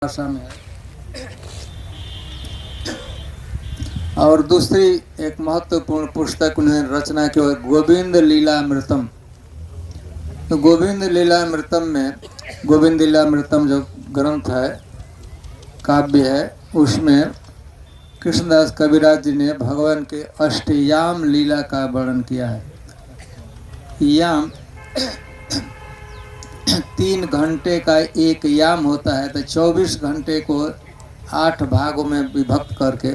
भाषा में है। और दूसरी एक महत्वपूर्ण पुस्तक उन्होंने रचना की है गोविंद लीलामृतम। तो गोविंद लीलामृतम में गोविंद लीलामृतम जो ग्रंथ है, काव्य है, उसमें कृष्णदास कविराज जी ने भगवान के अष्टयाम लीला का वर्णन किया है। याम 3 घंटे का एक याम होता है, तो 24 घंटे को 8 भागों में विभक्त करके,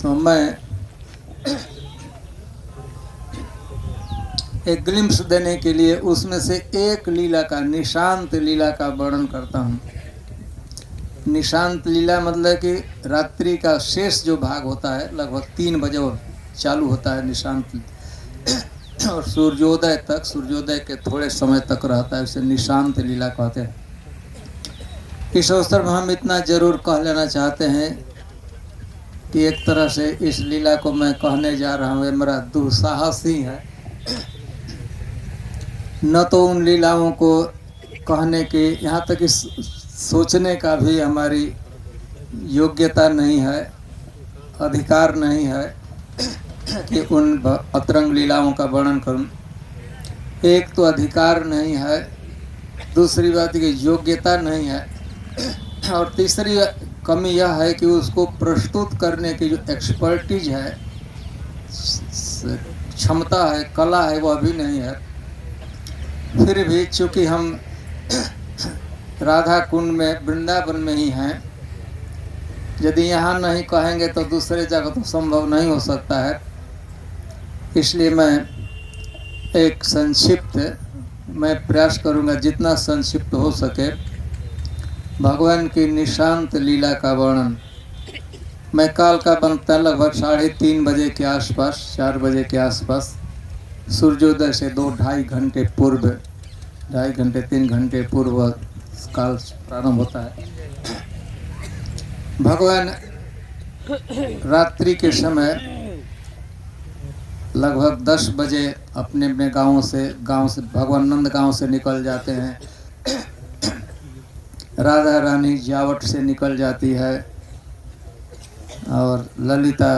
तो मैं एक ग्लिम्स देने के लिए उसमें से एक लीला का, निशांत लीला का वर्णन करता हूँ। निशांत लीला मतलब कि रात्रि का शेष जो भाग होता है, लगभग 3 बजे चालू होता है निशांत, और सूर्योदय तक, सूर्योदय के थोड़े समय तक रहता है, उसे निशांत लीला कहते हैं। इस अवसर में हम इतना जरूर कह लेना चाहते हैं कि एक तरह से इस लीला को मैं कहने जा रहा हूँ, मेरा दुस्साहस ही है। न तो उन लीलाओं को कहने के, यहाँ तक कि सोचने का भी हमारी योग्यता नहीं है, अधिकार नहीं है कि उन अतरंग लीलाओं का वर्णन करूं। एक तो अधिकार नहीं है, दूसरी बात की योग्यता नहीं है, और तीसरी कमी यह है कि उसको प्रस्तुत करने की जो एक्सपर्टीज है, क्षमता है, कला है, वह भी नहीं है। फिर भी चूँकि हम राधा कुंड में, वृंदावन में ही हैं, यदि यहाँ नहीं कहेंगे तो दूसरे जगह तो संभव नहीं हो सकता है। इसलिए मैं प्रयास करूँगा जितना संक्षिप्त हो सके भगवान की निशांत लीला का वर्णन। मैं काल का बनता लगभग 3:30 बजे के आसपास, 4 बजे के आसपास, सूर्योदय से 2-2.5 घंटे पूर्व, 2.5 घंटे 3 घंटे पूर्व काल प्रारंभ होता है। भगवान रात्रि के समय लगभग 10 बजे अपने अपने गांव से भगवान नंद गांव से निकल जाते हैं। राधा रानी जावट से निकल जाती है, और ललिता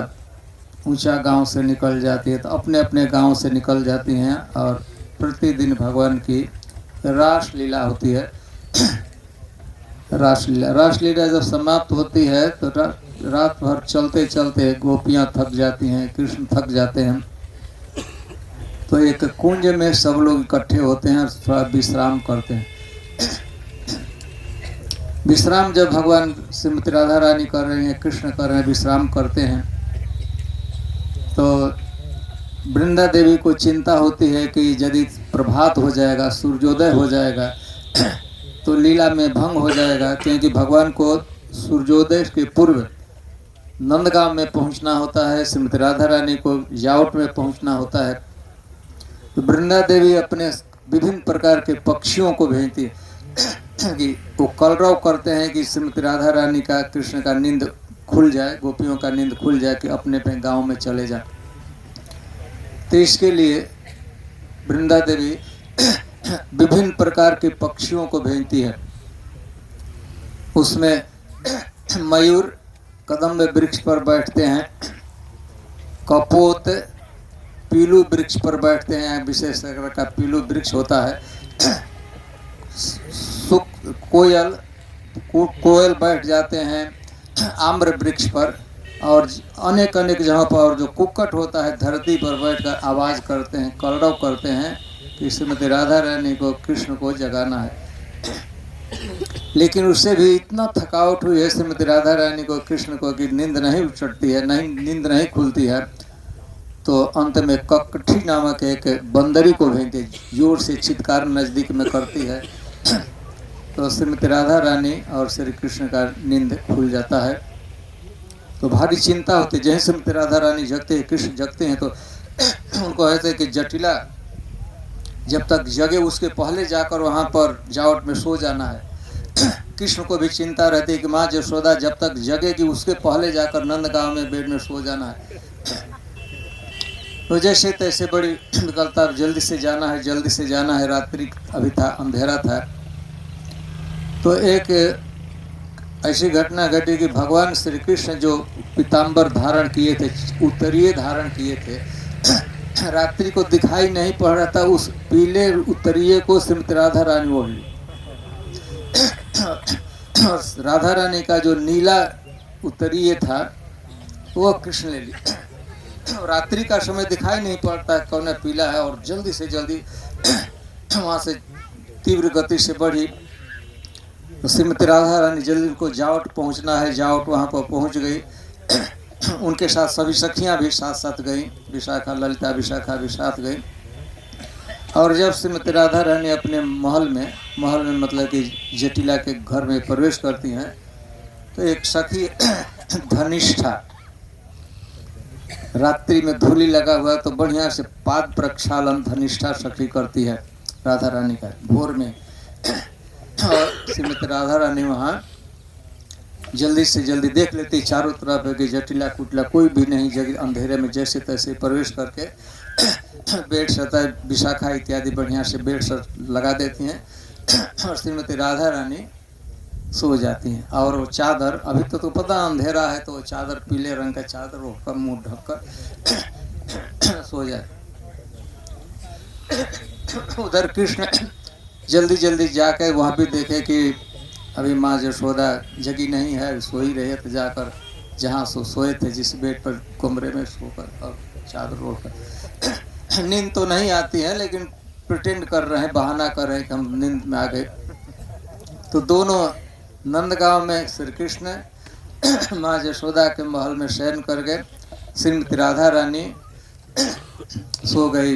ऊंचा गांव से निकल जाती है, तो अपने अपने गांव से निकल जाती हैं। और प्रतिदिन भगवान की रास लीला होती है। रासलीला जब समाप्त होती है तो रात भर चलते चलते गोपियां थक जाती हैं, कृष्ण थक जाते हैं, तो एक कुंज में सब लोग इकट्ठे होते हैं और थोड़ा विश्राम करते हैं। विश्राम जब भगवान श्रीमती राधा रानी कर रहे हैं, कृष्ण कर रहे हैं, विश्राम करते हैं, तो वृंदा देवी को चिंता होती है कि यदि प्रभात हो जाएगा, सूर्योदय हो जाएगा तो लीला में भंग हो जाएगा, क्योंकि भगवान को सूर्योदय के पूर्व नंदगांव में पहुंचना होता है, श्रीमती राधा रानी को जावट में पहुंचना होता है। तो वृंदा देवी अपने विभिन्न प्रकार के पक्षियों को भेजती है कि वो कलरव करते हैं कि श्रीमती राधा रानी का, कृष्ण का नींद खुल जाए, गोपियों का नींद खुल जाए कि अपने अपने गाँव में चले जाए। तो इसके लिए वृंदा देवी विभिन्न प्रकार के पक्षियों को भेजती है। उसमें मयूर कदम्ब वृक्ष पर बैठते हैं, कपोत पीलू वृक्ष पर बैठते हैं, विशेष प्रकार का पीलू वृक्ष होता है। कोयल बैठ जाते हैं आम्र वृक्ष पर, और अनेक जगहों पर जो कुक्कट होता है धरती पर बैठकर आवाज़ करते हैं, कलरव करते हैं कि श्रीमती राधा रानी को, कृष्ण को जगाना है। लेकिन उससे भी इतना थकावट हुई है श्रीमती राधा रानी को, कृष्ण को, कि नींद नहीं चढ़ती है, नींद नहीं खुलती है। तो अंत में ककठी नामक एक बंदरी को भेजते, जोर से चित्कार नज़दीक में करती है, तो श्रीमती राधा रानी और श्री कृष्ण का नींद खुल जाता है। तो भारी चिंता होती है। जैसे श्रीमती राधा रानी जगते हैं, कृष्ण जगते हैं, तो उनको ऐसे कि जटिला जब तक जगे उसके पहले जाकर वहाँ पर जावट में सो जाना है। कृष्ण को भी चिंता रहती है कि माँ यशोदा जब तक जगेगी उसके पहले जाकर नंदगांव में बेड में सो जाना है। तो जैसे तैसे बड़ी निकलता, जल्दी से जाना है, जल्दी से जाना है। रात्रि अभी था, अंधेरा था। तो एक ऐसी घटना घटी कि भगवान श्री कृष्ण जो पीताम्बर धारण किए थे, उत्तरीय धारण किए थे, रात्रि को दिखाई नहीं पड़ रहा था, उस पीले उत्तरीय को श्रीमती राधा रानी ओढ़ ली। राधा रानी का जो नीला उत्तरीय था वो कृष्ण ले ली। रात्रि का समय दिखाई नहीं पड़ता कौन पीला है, और जल्दी से जल्दी वहाँ से तीव्र गति से बढ़ी। तो श्रीमती राधा रानी जल्दी उनको जावट पहुँचना है, जावट वहाँ पर पहुँच गई। उनके साथ सभी सखियाँ भी साथ साथ गई, विशाखा, ललिता, विशाखा भी साथ गई। और जब श्रीमती राधा रानी अपने महल में मतलब कि जटिला के घर में प्रवेश करती हैं, तो एक सखी धनिष्ठा, रात्रि में धूली लगा हुआ तो बढ़िया से पाद प्रक्षालन धनिष्ठा सखी करती है राधा रानी का भोर में। और श्रीमती राधा रानी वहाँ जल्दी से जल्दी देख लेती चारों तरफ है कि जटिला कुटिला कोई भी नहीं, जगह अंधेरे में जैसे तैसे प्रवेश करके बेड सतह विशाखा इत्यादि बढ़िया से बेड लगा देती हैं और श्रीमती राधा रानी सो जाती हैं। और वो चादर, अभी तो पता अंधेरा है, तो वो चादर पीले रंग का चादर ओढ़कर मुंह ढककर सो जाए। उधर कृष्ण जल्दी जल्दी जाकर वहाँ भी देखे कि अभी माँ यशोदा जगी नहीं है, सो ही रहे, तो जाकर जहाँ सोए थे जिस बेड पर कमरे में सोकर और चादर ओढ़कर, नींद तो नहीं आती है लेकिन प्रिटेंड कर रहे हैं, बहाना कर रहे हैं कि हम नींद में आ गए। तो दोनों नंदगांव में श्री कृष्ण माँ यशोदा के महल में शयन कर गए। श्रीमती राधा रानी सो गई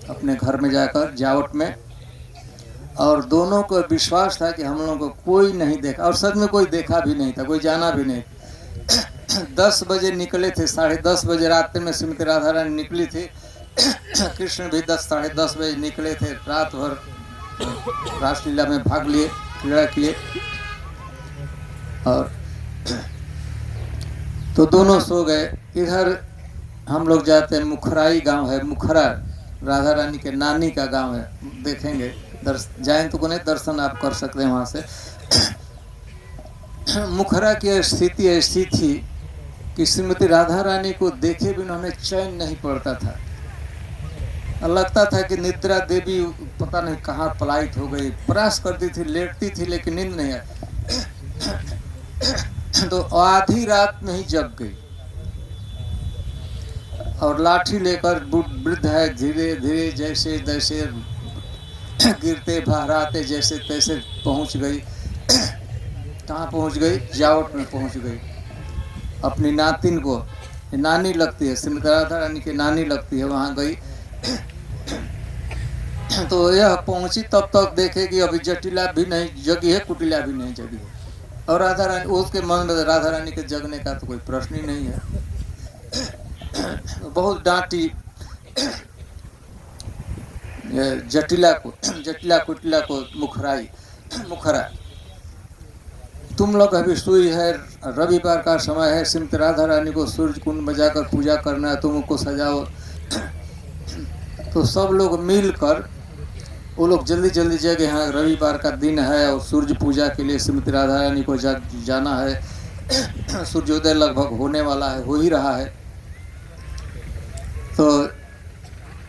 अपने घर में जाकर जावट में, और दोनों को विश्वास था कि हम लोगों को कोई नहीं देखा, और सच में कोई देखा भी नहीं था, कोई जाना भी नहीं। 10 बजे निकले थे, 10:30 बजे रात में श्रीमती राधा रानी निकली थी। कृष्ण भी 10 साढ़े 10 बजे निकले थे। रात भर रासलीला में भाग लिए, क्रीड़ा किए, और तो दोनों सो गए। इधर हम लोग जाते हैं, मुखराई गांव है, मुखरा राधा रानी के नानी का गांव है, देखेंगे जाएं तो कोने दर्शन आप कर सकते हैं वहाँ से। मुखरा की स्थिति ऐसी थी कि श्रीमती राधा रानी को देखे बिना उन्हें चैन नहीं पड़ता था, लगता था कि निद्रा देवी पता नहीं कहाँ पलायित हो गई। प्रयास करती थी, लेटती थी, लेकिन नींद नहीं आई। तो आधी रात में ही जग गई, और लाठी लेकर वृद्ध है, धीरे धीरे जैसे तैसे गिरते बहराते जैसे तैसे पहुंच गई। कहाँ पहुंच गई? जावट में पहुंच गई। अपनी नातिन को, नानी लगती है, श्रीमती राधा रानी की नानी लगती है, वहाँ गई। तो यह पहुंची तब तक देखे कि अभी जटिला भी नहीं जगी है, कुटिला भी नहीं जगी है, और राधा रानी, उसके मन में राधा रानी के जगने का तो कोई प्रश्न ही नहीं है। बहुत डांटी जटिला कुटिला को, मुखरा, तुम लोग अभी सोई है, रविवार का समय है, श्रीमती राधा रानी को सूर्य कुंड में जाकर पूजा करना है, तुम उनको सजाओ। तो सब लोग मिलकर, वो लोग जल्दी जल्दी जगह, यहाँ रविवार का दिन है और सूर्य पूजा के लिए श्रीमती राधा रानी को जाना है। सूर्योदय लगभग होने वाला है, हो ही रहा है। तो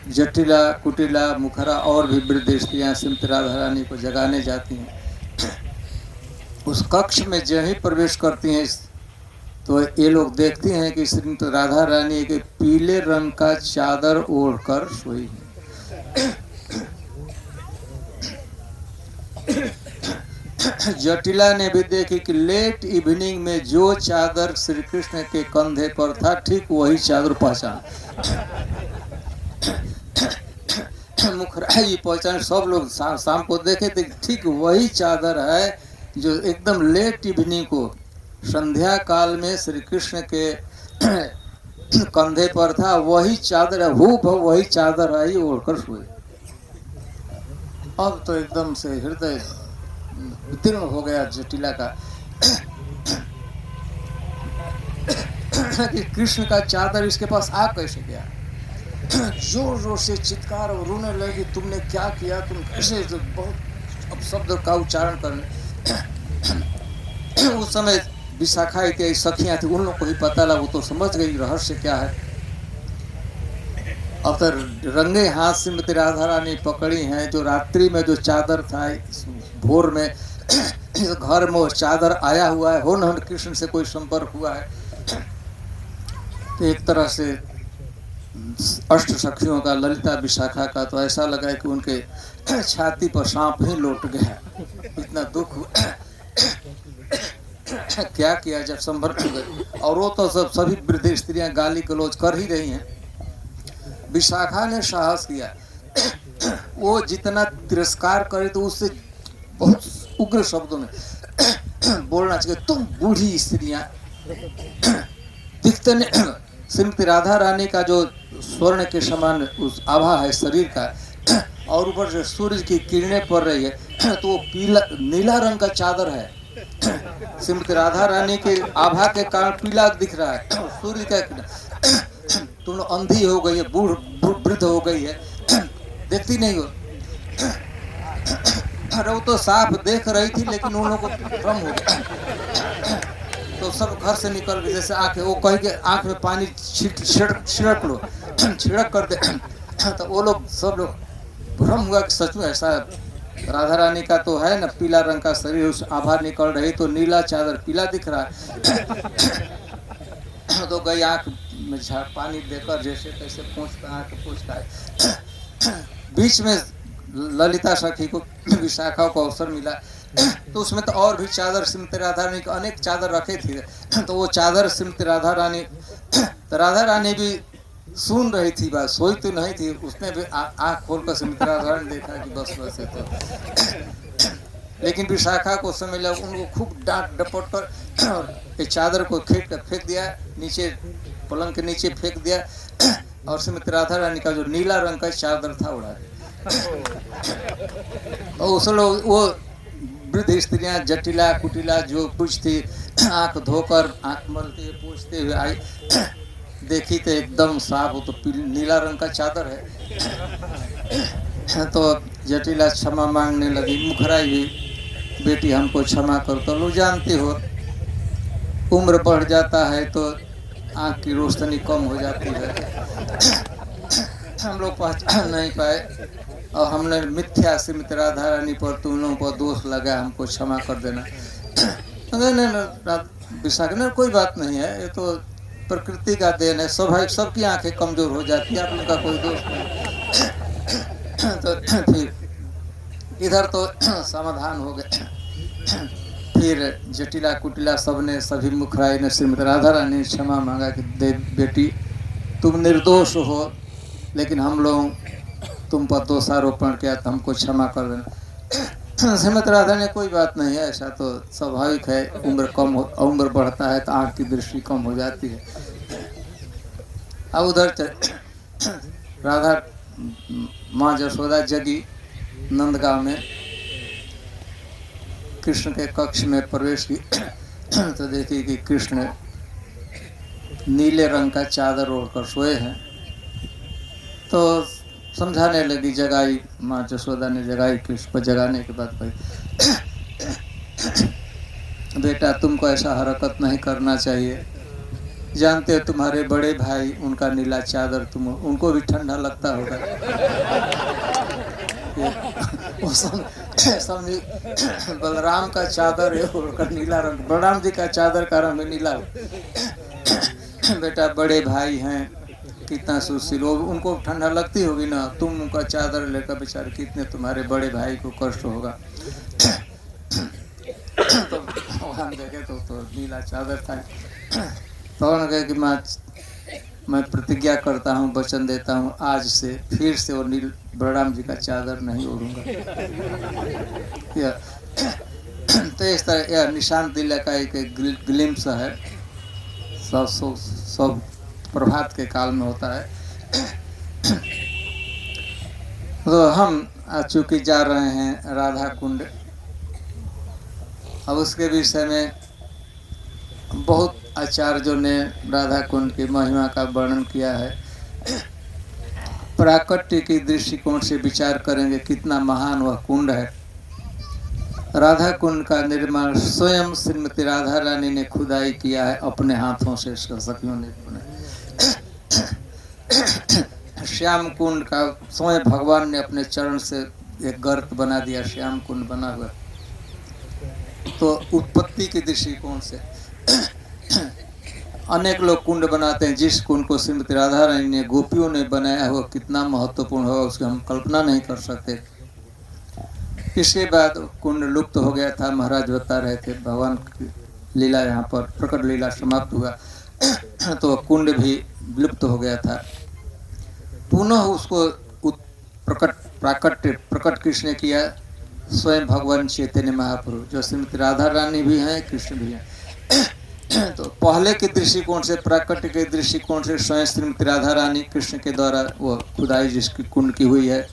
जटिला, कुटिला, मुखरा और भी वृद्ध स्त्रियाँ श्रीमती राधा रानी को जगाने जाती हैं। उस कक्ष में जब ही प्रवेश करती हैं तो ये लोग देखती हैं कि श्रीमती राधा रानी एक पीले रंग का चादर ओढ़कर सोई है। जटिला ने भी देखी कि लेट इवनिंग में जो चादर श्री कृष्ण के कंधे पर था, ठीक वही चादर पहचान। मुखराई पहचान, सब लोग शाम को देखे थे, ठीक वही चादर है जो एकदम लेट इवनिंग को, संध्या काल में श्री कृष्ण के कंधे पर था, वही चादर है, वही चादर है, ओढ़कर सोए। अब तो एकदम से हृदय वितीर्ण हो गया जटिला का कि कृष्ण का चादर इसके पास आ कैसे गया। जोर जोर से चित्कार और रोने लगी, तुमने क्या किया, तुम कैसे, बहुत अब शब्द का उच्चारण करने। उस समय विशाखा इत्यादि सखियां थी, उन लोग को ही पता लगा, वो तो समझ गई रहस्य क्या है। अब तो रंगे हाथ श्रीमती राधा रानी पकड़ी हैं। जो रात्रि में जो चादर था, भोर में घर में वो चादर आया हुआ है, हो न कृष्ण से कोई संपर्क हुआ है, तो एक तरह से अष्ट सखियों का, ललिता विशाखा का, तो ऐसा लगा कि उनके छाती पर सांप ही लौट गया, इतना दुख। क्या किया जब संभल गए, और वो तो सभी वृद्ध स्त्रियां गाली गलौज कर ही रही हैं। विशाखा ने साहस किया, वो जितना तिरस्कार करे तो उससे बहुत उग्र शब्दों में बोलना चाहिए, तुम बूढ़ी स्त्रियां दिखते नहीं। श्रीमती राधा रानी का जो स्वर्ण के समान उस आभा है शरीर का, और ऊपर से सूरज की किरणें पड़ रही है, तो वो पीला नीला रंग का चादर है। श्रीमती राधा रानी के आभा के कारण पीला दिख रहा है, सूर्य का किरण। तुम लोग अंधी हो गई है, वृद्ध हो गई है, देखती नहीं हो। अरे वो तो साफ देख रही थी, लेकिन उन लोगों को भ्रम हो गया, तो सब घर से निकल गए। जैसे आंख, वो कह के आंख में पानी छिड़क लो, छिड़क कर दे, तो वो लोग सब लोग भ्रम हुआ कि सच में ऐसा राधा रानी का तो है ना पीला रंग का शरीर, उस आभा निकल रही तो नीला चादर पीला दिख रहा है। तो गई आंख में पानी देकर जैसे तैसे पहुँचता आंख पहुँचता है। बीच में ललिता सखी को, विशाखा को अवसर मिला, तो उसमें तो और भी चादर श्रीमती राधा रानी को अनेक चादर रखे थे, तो वो चादर श्रीमती राधा रानी भी सुन रही थी बात, सोई तो नहीं थी, उसने भी आंख खोलकर श्रीमती राधा रानी देखा कि बस है तो। लेकिन विशाखा को समय लगा, उनको खूब डांट डपट कर चादर को फेंक दिया नीचे, पलंग के नीचे फेंक दिया, और श्रीमती राधा रानी का जो नीला रंग का चादर था उड़ा दिया। और उस लोग वो वृद्ध स्त्रियां जटिला कुटिला जो कुछ थी, आंख धोकर आंख मलते पूछते हुए आई, देखी तो एकदम साफ, वो तो नीला रंग का चादर है। तो जटिला क्षमा मांगने लगी, मुखराई हुई, बेटी हमको क्षमा कर। तो लोग जानते हो उम्र बढ़ जाता है तो आंख की रोशनी कम हो जाती है, हम लोग पहचान नहीं पाए, और हमने मिथ्या श्रीमती राधा रानी पर तुम लोगों को दोष लगा, हमको क्षमा कर देना। विशाखा ने कोई बात नहीं है, ये तो प्रकृति का देन है, स्वाभाविक सबकी आंखें कमजोर हो जाती है, आप उनका कोई दोष नहीं। तो फिर इधर तो समाधान हो गए। फिर जटिला कुटिला सबने, सभी मुखराई ने श्रीमती राधा रानी ने क्षमा मांगा कि दे बेटी तुम निर्दोष हो, लेकिन हम लोग तुम पर दोषारोपण किया तो हमको क्षमा कर देना। श्रीमती राधा ने कोई बात नहीं है, ऐसा तो स्वाभाविक है, उम्र बढ़ता है तो आँख की दृष्टि कम हो जाती है। अब उधर राधा माँ जसोदा जगी नंदगांव में, कृष्ण के कक्ष में प्रवेश की, तो देखी कि कृष्ण नीले रंग का चादर ओढ़कर सोए हैं। तो समझाने लगी, जगाई माँ जसोदा ने, जगाई कृष्ण को। जगाने के बाद भाई बेटा तुमको ऐसा हरकत नहीं करना चाहिए, जानते हो तुम्हारे बड़े भाई, उनका नीला चादर, तुम उनको भी ठंडा लगता होगा। बलराम का चादर है उनका नीला रंग, बलराम जी का चादर का रंग नीला। बेटा बड़े भाई हैं, कितना सुशील, उनको ठंडा लगती होगी ना, तुम उनका चादर लेकर बेचारे, कितने तुम्हारे बड़े भाई को कष्ट होगा। तो भगवान देखे तो नीला चादर था। तो उन्होंने कहा कि मैं प्रतिज्ञा करता हूँ, वचन देता हूँ, आज से फिर से वो बलराम जी का चादर नहीं ओढ़ूंगा। तो इस तरह यह निशान दिल का एक ग्लिम्स है, सब प्रभात के काल में होता है। तो हम चूंकि जा रहे हैं राधा कुंड, अब उसके विषय में बहुत आचार्यों ने राधा कुंड की महिमा का वर्णन किया है। प्राकट्य की दृष्टिकोण से विचार करेंगे कितना महान वह कुंड है। राधा कुंड का निर्माण स्वयं श्रीमती राधा रानी ने खुदाई किया है अपने हाथों से, सखियों ने श्याम कुंड का स्वयं भगवान ने अपने चरण से एक गर्त बना दिया, श्याम कुंड बना हुआ। तो उत्पत्ति के दृष्टिकोण से अनेक लोग कुंड बनाते हैं, जिस कुंड को श्रीमती राधा रानी ने गोपियों ने बनाया हो कितना महत्वपूर्ण होगा उसकी हम कल्पना नहीं कर सकते। इसके बाद कुंड लुप्त हो गया था, महाराज बता रहे थे भगवान की लीला यहाँ पर प्रकट लीला समाप्त हुआ तो कुंड भी लुप्त हो गया था। पुनः उसको प्रकट किसने किया? स्वयं भगवान चैतन्य महाप्रभु, जो श्रीमती राधा रानी भी हैं कृष्ण भी हैं। तो पहले के दृष्टिकोण से, प्राकट्य के दृष्टिकोण से स्वयं श्रीमती राधा रानी कृष्ण के द्वारा वो खुदाई जिसकी कुंड की हुई है,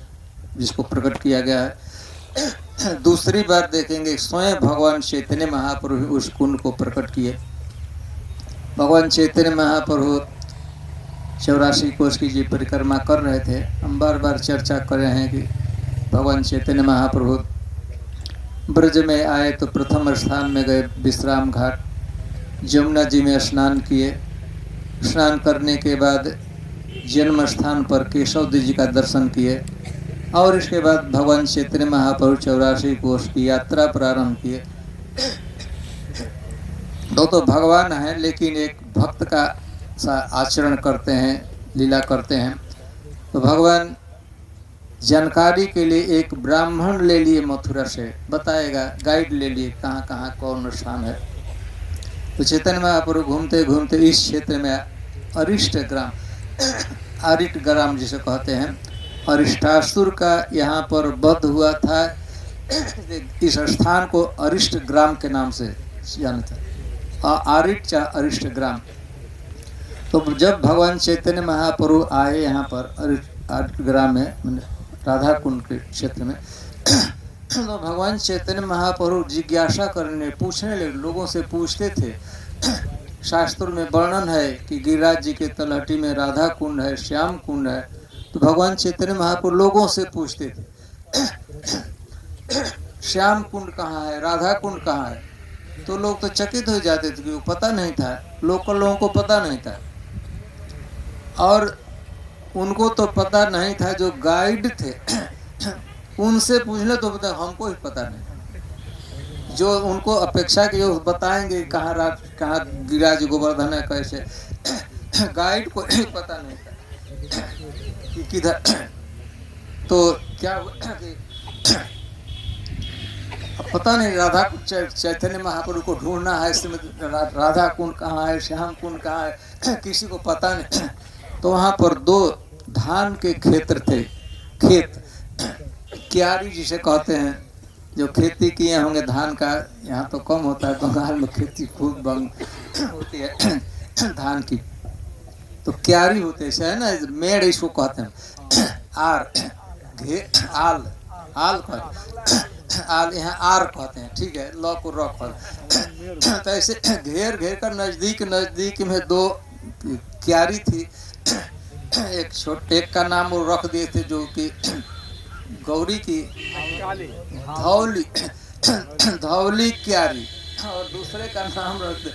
जिसको प्रकट किया गया है। दूसरी बार देखेंगे स्वयं भगवान चैतन्य महाप्रभु उस कुंड को प्रकट किए। भगवान चैतन्य महाप्रभु 84 कोष की जी परिक्रमा कर रहे थे। हम बार बार चर्चा कर रहे हैं कि भगवान चैतन्य महाप्रभु ब्रज में आए तो प्रथम स्थान में गए विश्राम घाट, जमुना जी में स्नान किए। स्नान करने के बाद जन्म स्थान पर केशव जी का दर्शन किए और इसके बाद भगवान चैतन्य महाप्रभु 84 कोष की यात्रा प्रारंभ किए। तो भगवान है, लेकिन एक भक्त का सा आचरण करते हैं, लीला करते हैं। तो भगवान जानकारी के लिए एक ब्राह्मण ले लिए, मथुरा से बताएगा, गाइड ले लिए कहाँ कहाँ कौन स्थान है। तो चैतन्य महाप्रभु घूमते घूमते इस क्षेत्र में अरिष्ट ग्राम, आरिट ग्राम जिसे कहते हैं, अरिष्टासुर का यहाँ पर वध हुआ था। इस स्थान को अरिष्ट ग्राम के नाम से जानते हैं, आरिट या अरिष्ट ग्राम। तो जब भगवान चैतन्य महाप्रभु आए यहाँ पर आरिट ग्राम में, राधा कुंड के क्षेत्र में, तो भगवान चैतन्य महाप्रभु जिज्ञासा करने, पूछने लगे, लोगों से पूछते थे। शास्त्रों में वर्णन है कि गिरिराज जी के तलहटी में राधा कुंड है, श्याम कुंड है। तो भगवान चैतन्य महाप्रभु लोगों से पूछते थे श्याम कुंड कहाँ है, राधा कुंड कहाँ है। तो लोग तो चकित हो जाते थे कि वो पता नहीं था, लोकल लोगों को पता नहीं था। और उनको तो पता नहीं था, जो गाइड थे उनसे पूछने तो पता, हमको ही पता नहीं। जो उनको अपेक्षा की जो बताएंगे कहाँ गिरिराज गोवर्धन है कैसे, गाइड को ही पता नहीं था कि किधर। तो क्या पता नहीं, राधा चैतन्य महाप्रभु को ढूंढना है, राधा कुंड कहाँ है, श्याम कुंड कहाँ है, किसी को पता नहीं। तो वहाँ पर 2 धान के क्षेत्र थे, खेत क्यारी जिसे कहते हैं, जो खेती किए होंगे धान का। यहाँ तो कम होता है, बंगाल में खेती खूब होती है धान की। तो क्यारी होते है ना, मेड़ इसको कहते हैं। आर आल आल कहते, आल यहाँ आर कहते हैं, ठीक है, लॉ को रॉक कहते। तो ऐसे घेर घेर कर नजदीक में 2 क्यारी थी। एक का नाम वो रख दिए थे, जो कि गौरी की धौली क्यारी, और दूसरे का नाम रख दे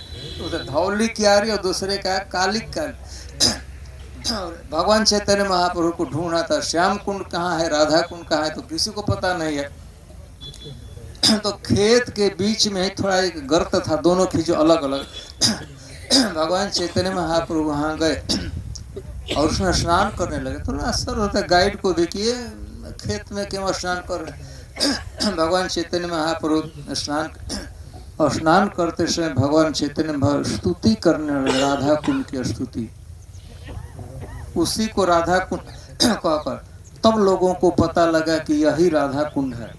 धौली क्यारी, और दूसरे का काली क्यारी। भगवान चैतन्य महाप्रभु को ढूंढना था, श्याम कुंड कहाँ है, राधा कुंड कहाँ है, तो किसी को पता नहीं है। तो खेत के बीच में थोड़ा एक गर्त था, दोनों खींचो अलग अलग। भगवान चैतन्य महाप्रभु वहाँ गए और उसमें स्नान करने लगे। थोड़ा असर होता है गाइड को भी कि ये खेत में क्यों स्नान कर रहे। भगवान चैतन्य महाप्रभु स्नान करते समय भगवान चैतन्य स्तुति करने लगे, राधा कुंड की स्तुति। उसी को राधा कुंड कहकर तब लोगों को पता लगा कि यही राधा कुंड है।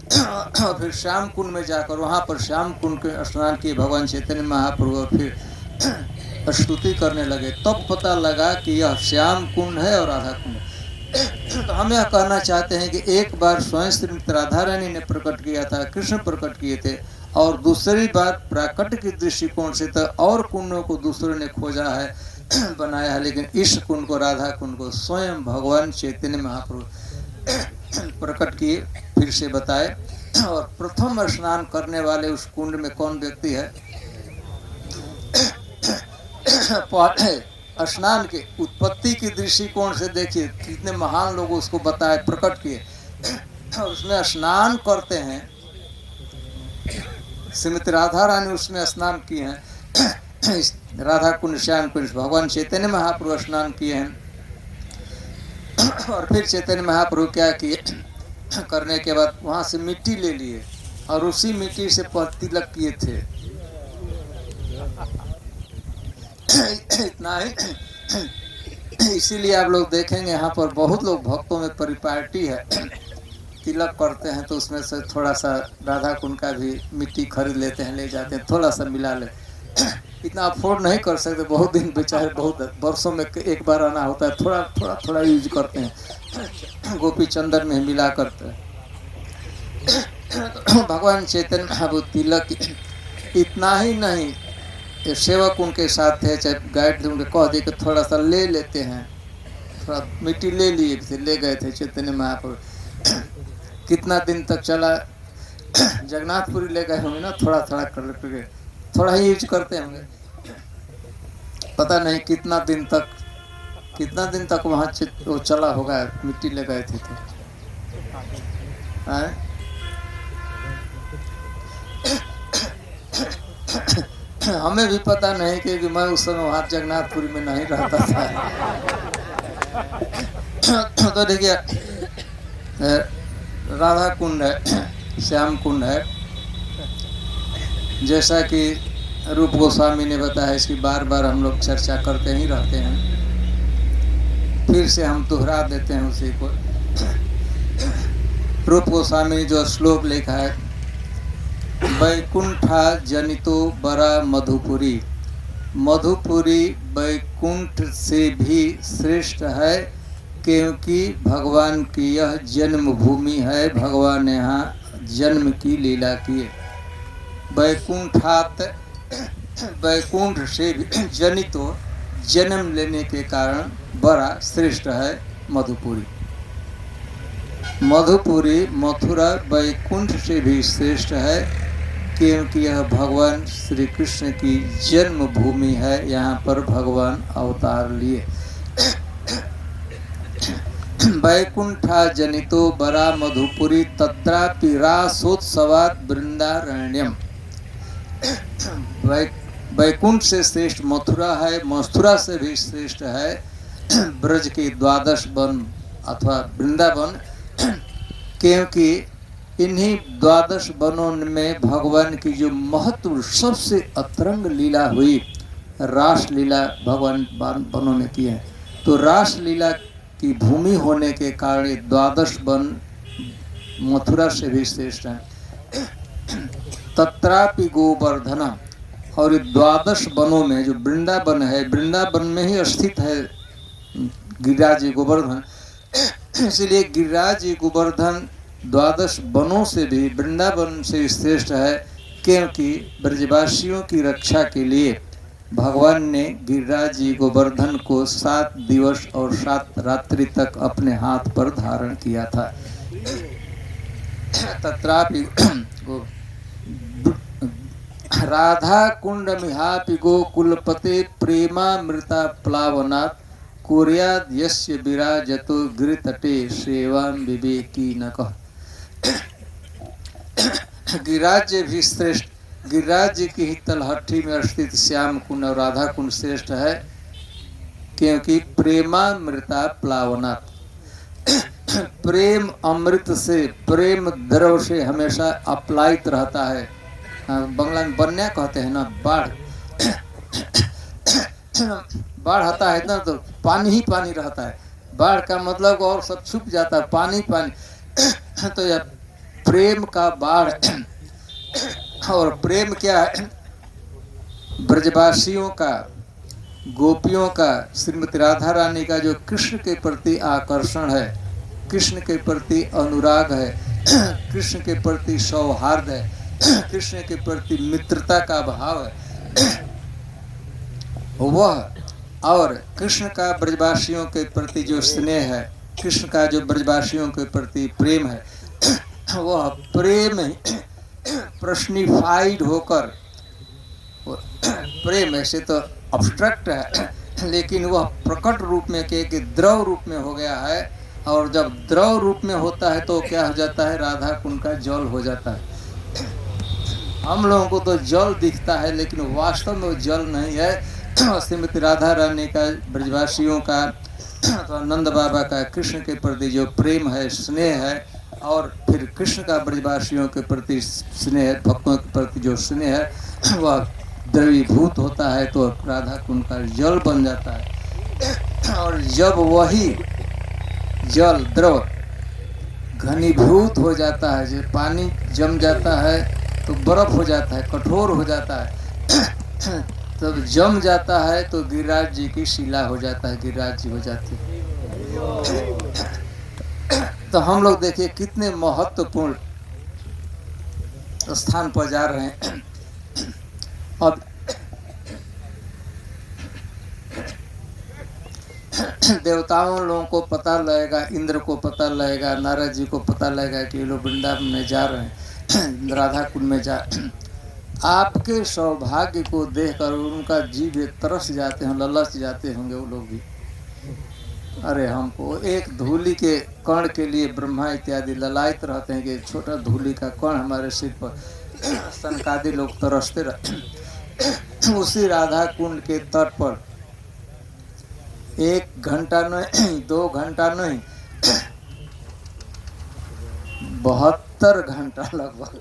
फिर श्याम कुंड में जाकर वहाँ पर श्याम कुंड के स्नान किए भगवान चैतन्य महाप्रभु, और फिर स्तुति करने लगे। तब पता लगा कि यह श्याम कुंड है और राधा कुंड है। तो हम यह कहना चाहते हैं कि एक बार स्वयं श्रीमती राधा रानी ने प्रकट किया था, कृष्ण प्रकट किए थे, और दूसरी बार प्राकट्य के दृष्टिकोण से तो और कुंडों को दूसरे ने खोजा है, बनाया है, लेकिन इस कुंड को, राधा कुंड को स्वयं भगवान चैतन्य महाप्रभु प्रकट किए, फिर से बताए। और प्रथम स्नान करने वाले उस कुंड में कौन व्यक्ति है? स्नान के उत्पत्ति की दृष्टिकोण से देखिए कितने महान लोग उसको बताए, प्रकट किए। उसमें स्नान करते हैं, श्रीमती राधा रानी उसमें स्नान किए हैं। राधा कुंड, श्याम कुंड, भगवान चैतन्य महाप्रभु स्नान किए हैं। और फिर चैतन्य महाप्रभु क्या किए, करने के बाद वहाँ से मिट्टी ले लिए और उसी मिट्टी से तिलक किए थे। इतना ही। इसीलिए आप लोग देखेंगे यहाँ पर बहुत लोग भक्तों में परिपाटी है, तिलक करते हैं तो उसमें से थोड़ा सा राधा कुंड का भी मिट्टी खरीद लेते हैं, ले जाते हैं, थोड़ा सा मिला ले। इतना अफोर्ड नहीं कर सकते, बहुत दिन बेचारे, बहुत वर्षों में एक बार आना होता है, थोड़ा थोड़ा थोड़ा यूज करते हैं, गोपी चंदन में मिला करते हैं। भगवान चैतन्य महाप्रभु तिलक इतना ही नहीं, ये सेवक उनके साथ थे, चाहे गाइड थे, उनके कह दिए कि थोड़ा सा ले लेते हैं, थोड़ा मिट्टी ले लिए थे, ले गए थे चैतन्य महाप्रभु। कितना दिन तक चला, जगन्नाथपुरी ले गए होंगे ना, थोड़ा थोड़ा कर थोड़ा ही यूज करते होंगे, पता नहीं कितना दिन तक वहाँ वो चला होगा, मिट्टी ले गए थे तो। हमें भी पता नहीं कि मैं उस समय वहाँ जगन्नाथपुरी में नहीं रहता था। तो देखिए राधा कुंड है, श्याम कुंड है, जैसा कि रूप गोस्वामी ने बताया, इसकी बार बार हम लोग चर्चा करते ही रहते हैं, फिर से हम दोहरा देते हैं उसी को। रूप गोस्वामी ने जो श्लोक लिखा है, वैकुंठा जनितो बरा मधुपुरी, मधुपुरी वैकुंठ से भी श्रेष्ठ है, क्योंकि भगवान की यह जन्मभूमि है, भगवान ने यहाँ जन्म की लीला की है। वैकुंठात, वैकुंठ से जनितो, जन्म लेने के कारण बड़ा श्रेष्ठ है मधुपुरी। मधुपुरी मथुरा वैकुंठ से भी श्रेष्ठ है, क्योंकि यह भगवान श्री कृष्ण की जन्म भूमि है, यहाँ पर भगवान अवतार लिए। वैकुंठा जनितो बरा मधुपुरी तत्रापि रासोत्सवात् वृंदारण्यम। वैकुंठ से श्रेष्ठ मथुरा है, मथुरा से भी श्रेष्ठ है ब्रज के द्वादश वन अथवा वृंदावन, क्योंकि इन्हीं द्वादश वनों में भगवान की जो महत्व सबसे अतरंग लीला हुई, रास लीला भगवान वनों में की है। तो रास लीला की भूमि होने के कारण द्वादश वन मथुरा से भी श्रेष्ठ है। तत्रापि गोवर्धन, और द्वादश वनों में जो वृंदावन है, वृंदावन में ही स्थित है गिरिराज गोवर्धन, इसलिए गिरिराज गोवर्धन द्वादश वनों से भी वृंदावन से श्रेष्ठ है, क्योंकि ब्रजवासियों की रक्षा के लिए भगवान ने गिरिराज गोवर्धन को 7 दिवस और 7 रात्रि तक अपने हाथ पर धारण किया था। तत्रापि राधा कुंड मिहापि गोकुलपते प्रेमामृता प्लावनात् कुर्याद यस्य विराजतो गिरितटे सेवां विवेकी न कह। गिरिराज भी श्रेष्ठ, गिरिराज की ही तलहटी में स्थित श्याम कुंड और राधा कुंड श्रेष्ठ है, क्योंकि प्रेमामृता प्लावनात्, प्रेम अमृत से, प्रेम द्रव से हमेशा अप्लायित रहता है। बंगला में बन्या कहते हैं ना, बाढ़ बाढ़ आता है ना तो पानी ही पानी रहता है, बाढ़ का मतलब और सब छुप जाता है, पानी पानी। तो यह प्रेम का बाढ़। और प्रेम क्या है? ब्रजवासियों का, गोपियों का, श्रीमती राधा रानी का जो कृष्ण के प्रति आकर्षण है, कृष्ण के प्रति अनुराग है, कृष्ण के प्रति सौहार्द है, कृष्ण के प्रति मित्रता का भाव है, वह, और कृष्ण का ब्रजवासियों के प्रति जो स्नेह है, कृष्ण का जो ब्रजवासियों के प्रति प्रेम है, वह प्रेम प्रश्निफाइड होकर, प्रेम ऐसे तो अब्स्ट्रैक्ट है लेकिन वह प्रकट रूप में कि द्रव रूप में हो गया है। और जब द्रव रूप में होता है तो क्या हो जाता है, राधा कुंड का जल हो जाता है। हम लोगों को तो जल दिखता है लेकिन वास्तव में वो जल नहीं है। श्रीमती राधा रानी का, ब्रजवासियों का, तो नंद बाबा का कृष्ण के प्रति जो प्रेम है, स्नेह है, और फिर कृष्ण का ब्रजवासियों के प्रति स्नेह, भक्तों के प्रति जो स्नेह है वह द्रवीभूत होता है तो राधा कुंड का जल बन जाता है। और जब वही जल द्रव घनीभूत हो जाता है, जब पानी जम जाता है तो बर्फ हो जाता है, कठोर हो जाता है, तब जम जाता है तो गिरिराज जी की शिला हो जाता है, गिरिराज जी हो जाते हैं। तो हम लोग देखिए कितने महत्वपूर्ण स्थान पर जा रहे हैं। अब देवताओं लोगों को पता लगेगा, इंद्र को पता लगेगा, नारद जी को पता लगेगा कि ये लोग वृंदावन में जा रहे हैं, राधा कुंड में जा। आपके सौभाग्य को देखकर उनका जीव तरस जाते हैं, ललच जाते होंगे वो लोग भी। अरे हमको एक धूली के कण के लिए ब्रह्मा इत्यादि ललायित रहते हैं कि छोटा धूली का कण हमारे सिर पर, सनकादि लोग तरसते रहते। उसी राधा कुंड के तट पर 1 घंटा नहीं, 2 घंटा नहीं, 72 घंटा लगभग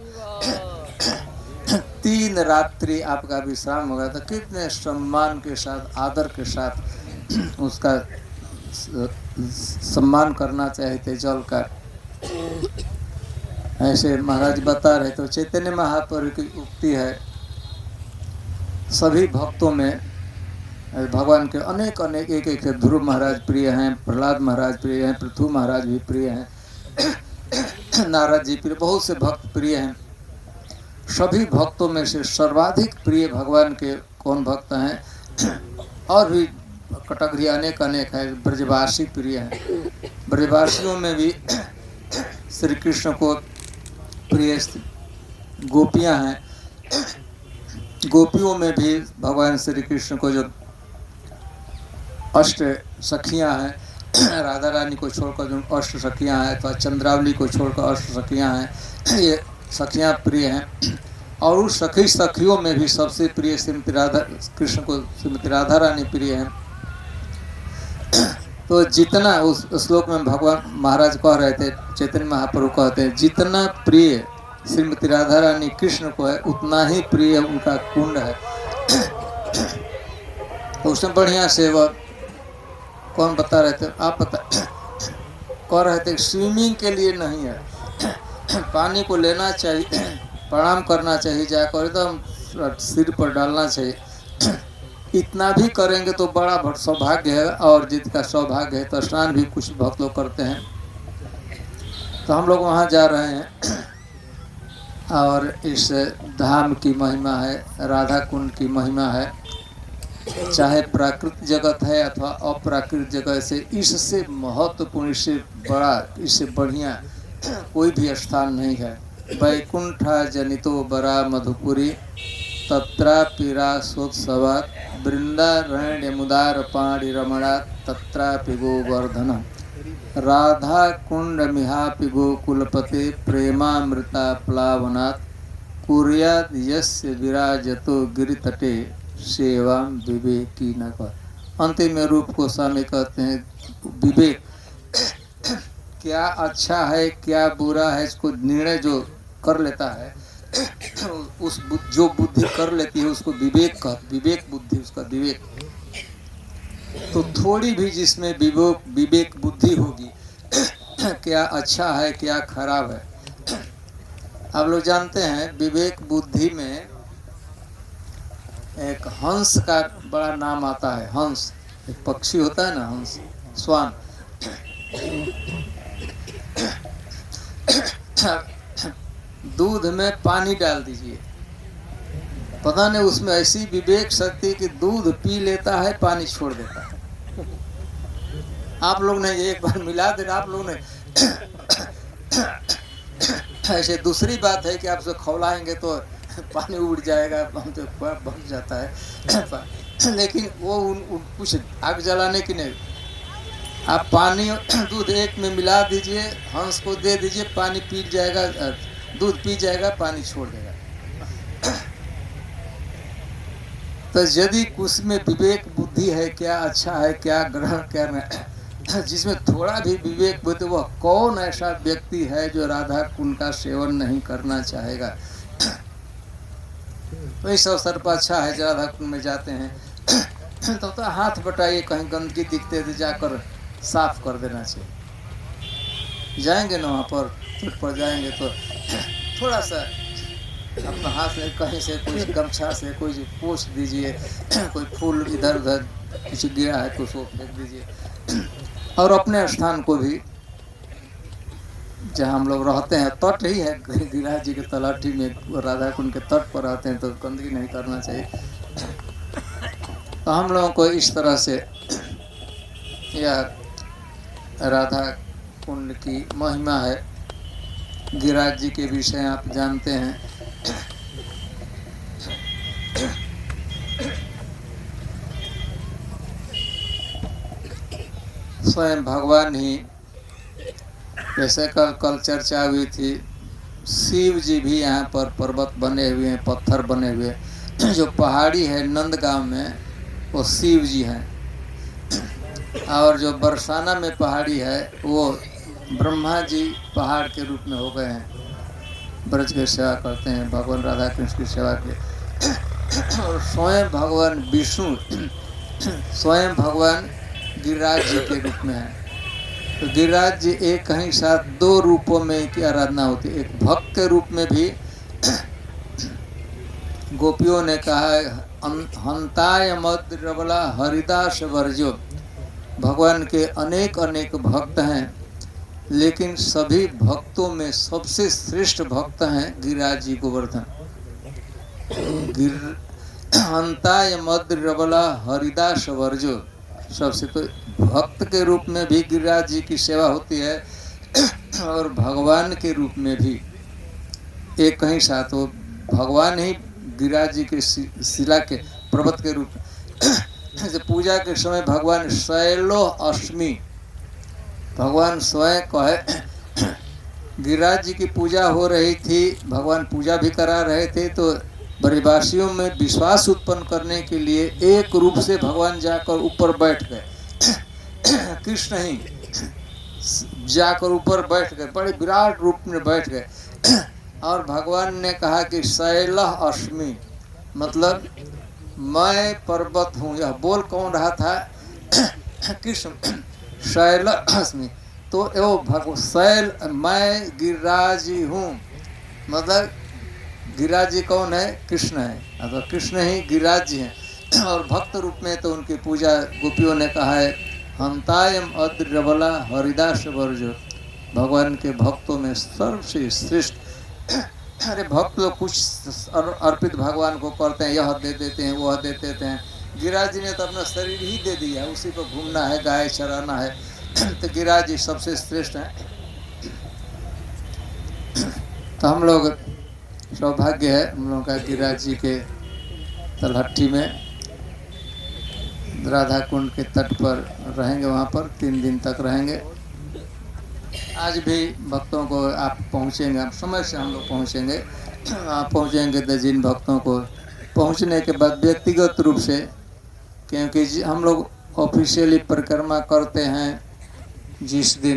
3 रात्रि आपका विश्राम होगा। तो कितने सम्मान के साथ, आदर के साथ उसका सम्मान करना चाहिए थे जल का। ऐसे महाराज बता रहे तो चैतन्य महाप्रभु की उक्ति है, सभी भक्तों में भगवान के अनेक अनेक एक ध्रुव महाराज प्रिय हैं, प्रहलाद महाराज प्रिय हैं, पृथु महाराज भी प्रिय हैं, नारद जी प्रिय, बहुत से भक्त प्रिय हैं। सभी भक्तों में से सर्वाधिक प्रिय भगवान के कौन भक्त हैं? और भी कैटेगरी अनेक अनेक है। ब्रजवासी प्रिय हैं, ब्रजवासियों में भी श्री कृष्ण को प्रिय गोपियां हैं, गोपियों में भी भगवान श्री कृष्ण को जो 8 सखियां हैं, राधा रानी को छोड़कर जो 8 सखियां हैं, तो चंद्रावली को छोड़कर 8 सखियां हैं, ये सखियां प्रिय हैं। और उस सखियों में भी सबसे प्रिय श्रीमती राधा, कृष्ण को श्रीमती राधा रानी प्रिय हैं। तो जितना उस श्लोक में भगवान महाराज कह रहे थे, चैतन्य महाप्रभु कहते हैं, जितना प्रिय श्रीमती राधा रानी कृष्ण को है उतना ही प्रिय उनका कुंड है। तो उसमें बढ़िया से वह कौन बता रहे थे, आप बता कह रहे थे स्विमिंग के लिए नहीं है, पानी को लेना चाहिए, प्रणाम करना चाहिए, जाकर एकदम सिर पर डालना चाहिए। इतना भी करेंगे तो बड़ा सौभाग्य है, और जिसका सौभाग्य है तो स्नान भी कुछ भक्त लोग करते हैं। तो हम लोग वहाँ जा रहे हैं और इस धाम की महिमा है, राधा कुंड की महिमा है। चाहे प्राकृतिक जगत है अथवा अप्राकृतिक जगत से, इससे महत्वपूर्ण, इससे बड़ा, इससे बढ़िया कोई भी स्थान नहीं है। वैकुंठा जनितो बरा मधुपुरी तत्रापि रासोत्सवात् वृंदारण्यमुदार पाणि रमणात् तत्रापि गोवर्धनम् राधा कुंड मिहापि गोकुलपते प्रेमामृता प्लावनात् कुर्यात् यस्य विराजतो गिरितटे सेवा विवेकी न कर। अंतिम रूप गोस्वामी कहते हैं, विवेक क्या अच्छा है क्या बुरा है इसको निर्णय जो कर लेता है, उस जो बुद्धि कर लेती है उसको विवेक विवेक बुद्धि, उसका विवेक। तो थोड़ी भी जिसमें विवेक बुद्धि होगी, क्या अच्छा है क्या खराब है। आप लोग जानते हैं विवेक बुद्धि में एक हंस का बड़ा नाम आता है। हंस एक पक्षी होता है ना, हंस, स्वान। दूध में पानी डाल दीजिए, पता नहीं उसमें ऐसी विवेक शक्ति कि दूध पी लेता है, पानी छोड़ देता है। आप लोग ने एक बार मिला देना, आप लोग ने ऐसे दूसरी बात है कि आप उसको खौलाएंगे तो पानी उड़ जाएगा, हम तो बन जाता है लेकिन वो कुछ आग जलाने की नहीं। आप पानी और दूध एक में मिला दीजिए, हंस को दे दीजिए, पानी पी जाएगा, दूध पी जाएगा, पानी छोड़ देगा। तो यदि उसमें विवेक बुद्धि है, क्या अच्छा है, क्या ग्रहण करना, जिसमें थोड़ा भी विवेक बुद्धि, वह कौन ऐसा व्यक्ति है जो राधा कुंड का सेवन नहीं करना चाहेगा। तो इस अवसर पर अच्छा है राधा कुंड में जाते हैं तो हाथ बटाइए, कहीं गंदगी दिखते तो जाकर साफ कर देना चाहिए। जाएंगे ना वहाँ पर तट पर जाएंगे तो थोड़ा सा अपना हाथ में कहीं से कोई गमछा से कोई पोंछ दीजिए, कोई फूल इधर उधर कुछ गिरा है तो उसको फेंक दीजिए। और अपने स्थान को भी, जहाँ हम लोग रहते हैं तट ही है, गिरिराज जी के तलाठी में, राधा कुंड के तट पर रहते हैं तो गंदगी नहीं करना चाहिए। तो हम लोगों को इस तरह से यह राधा कुंड की महिमा है। गिरिराज जी के विषय आप जानते हैं। स्वयं भगवान ही, जैसे कल चर्चा हुई थी, शिव जी भी यहाँ पर पर्वत बने हुए हैं, पत्थर बने हुए। जो पहाड़ी है नंदगांव में, वो शिव जी हैं। और जो बरसाना में पहाड़ी है, वो ब्रह्मा जी पहाड़ के रूप में हो गए हैं। ब्रज की सेवा करते हैं, भगवान राधा कृष्ण की सेवा के। और स्वयं भगवान विष्णु, स्वयं भगवान गिरिराज जी के रूप में है। तो गिरिराज जी एक ही साथ दो रूपों में की आराधना होती है। एक भक्त के रूप में भी गोपियों ने कहा है, हंताय मद रबला हरिदास वर्जो। भगवान के अनेक अनेक भक्त हैं, लेकिन सभी भक्तों में सबसे श्रेष्ठ भक्त हैं गिरिराज जी गोवर्धन। हंताय मद रबला हरिदास वर्जो, सबसे तो भक्त के रूप में भी गिरिराज जी की सेवा होती है, और भगवान के रूप में भी एक ही साथ हो। भगवान ही गिरिराज जी के शिला के पर्वत के रूप में। पूजा के समय भगवान शैलो अस्मि, भगवान स्वयं कहे, गिरिराज जी की पूजा हो रही थी, भगवान पूजा भी करा रहे थे, तो ब्रजवासियों में विश्वास उत्पन्न करने के लिए एक रूप से भगवान जाकर ऊपर बैठ गए। कृष्ण ही जाकर ऊपर बैठ गए, बड़े विराट रूप में बैठ गए। और भगवान ने कहा कि शैलः अस्मि, मतलब मैं पर्वत हूँ। यह बोल कौन रहा था? कृष्ण। शैलः अस्मि, तो वो शैल, मैं गिरिराज हूँ, मतलब गिरिराज जी कौन है? कृष्ण है, अथवा कृष्ण ही गिरिराज जी हैं। और भक्त रूप में तो उनकी पूजा गोपियों ने कहा है, हंतायम अद्रबला हरिदास वर्जो, भगवान के भक्तों में सबसे श्रेष्ठ। अरे भक्त लोग कुछ अर्पित भगवान को करते हैं, यह दे देते हैं, वह दे देते हैं। गिरिराज जी ने तो अपना शरीर ही दे दिया, उसी पर घूमना है, गाय चराना है। तो गिरिराज जी सबसे श्रेष्ठ हैं। तो हम लोग सौभाग्य है हम लोगों का, गिरिराज जी के तलहट्टी में राधा कुंड के तट पर रहेंगे, वहाँ पर 3 दिन तक रहेंगे। आज भी भक्तों को आप पहुँचेंगे, आप समय से हम लोग पहुँचेंगे। आप पहुँचेंगे तो जिन भक्तों को पहुँचने के बाद व्यक्तिगत रूप से, क्योंकि हम लोग ऑफिशियली परिक्रमा करते हैं जिस दिन